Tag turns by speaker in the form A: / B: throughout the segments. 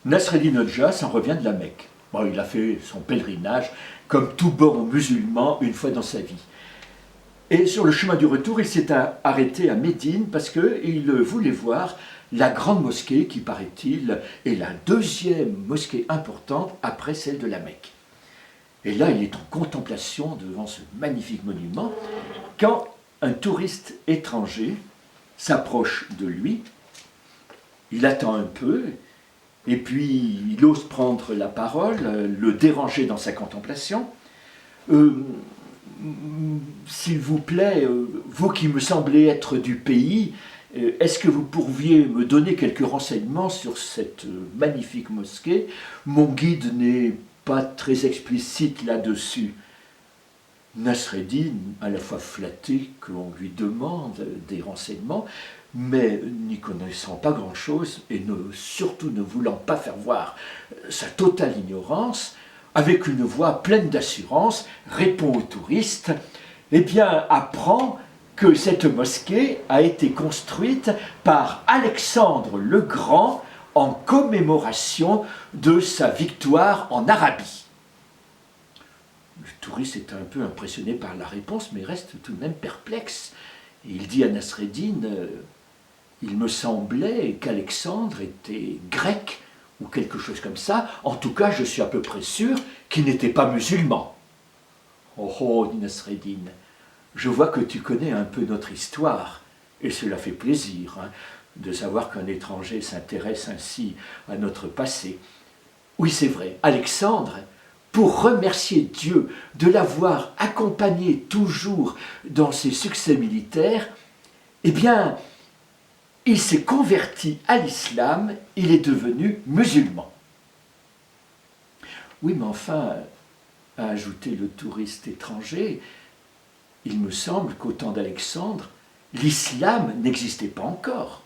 A: Nasreddin Hodja s'en revient de la Mecque. Bon, il a fait son pèlerinage, comme tout bon musulman, une fois dans sa vie. Et sur le chemin du retour, il s'est arrêté à Médine parce qu'il voulait voir la grande mosquée qui, paraît-il, est la deuxième mosquée importante après celle de la Mecque. Et là, il est en contemplation devant ce magnifique monument quand un touriste étranger s'approche de lui, il attend un peu, et puis il ose prendre la parole, le déranger dans sa contemplation. S'il vous plaît, vous qui me semblez être du pays, est-ce que vous pourriez me donner quelques renseignements sur cette magnifique mosquée? Mon guide n'est pas très explicite là-dessus. Nasreddin, à la fois flatté que l'on lui demande des renseignements, mais n'y connaissant pas grand-chose et surtout ne voulant pas faire voir sa totale ignorance, avec une voix pleine d'assurance, répond au touriste, eh bien, apprend que cette mosquée a été construite par Alexandre le Grand en commémoration de sa victoire en Arabie. Le touriste est un peu impressionné par la réponse, mais reste tout de même perplexe. Et il dit à Nasreddin, il me semblait qu'Alexandre était grec, ou quelque chose comme ça. En tout cas, je suis à peu près sûr qu'il n'était pas musulman. Oh oh, dit Nasreddin, je vois que tu connais un peu notre histoire, et cela fait plaisir de savoir qu'un étranger s'intéresse ainsi à notre passé. Oui, c'est vrai, Alexandre, pour remercier Dieu de l'avoir accompagné toujours dans ses succès militaires, eh bien, il s'est converti à l'islam, il est devenu musulman. Oui, mais enfin, a ajouté le touriste étranger, il me semble qu'au temps d'Alexandre, l'islam n'existait pas encore.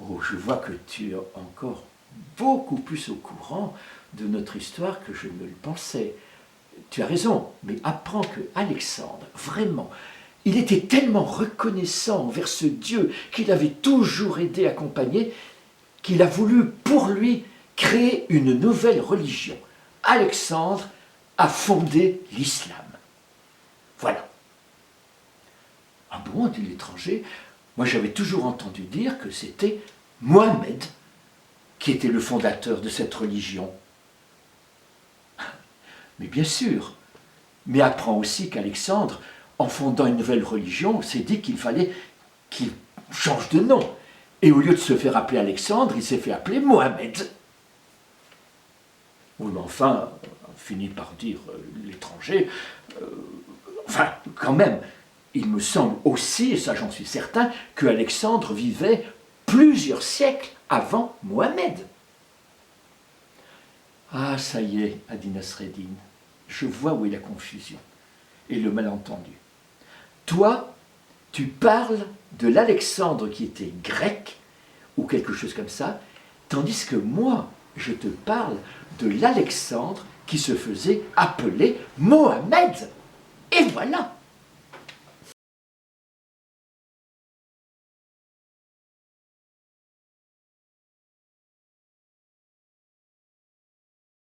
A: Oh, je vois que tu es encore beaucoup plus au courant de notre histoire que je ne le pensais. Tu as raison, mais apprends que Alexandre, vraiment, il était tellement reconnaissant envers ce Dieu qu'il avait toujours aidé, accompagné, qu'il a voulu, pour lui, créer une nouvelle religion. Alexandre a fondé l'islam. Voilà. Ah bon, dit l'étranger, moi j'avais toujours entendu dire que c'était Mohammed qui était le fondateur de cette religion. Mais bien sûr, mais apprends aussi qu'Alexandre, en fondant une nouvelle religion, s'est dit qu'il fallait qu'il change de nom. Et au lieu de se faire appeler Alexandre, il s'est fait appeler Mohammed. Oui, mais enfin, finit par dire l'étranger, enfin, quand même, il me semble aussi, et ça j'en suis certain, que Alexandre vivait plusieurs siècles avant Mohammed. Ah, ça y est, a dit Nasreddin, je vois où est la confusion et le malentendu. Toi, tu parles de l'Alexandre qui était grec, ou quelque chose comme ça, tandis que moi, je te parle de l'Alexandre qui se faisait appeler Mohammed. Et voilà.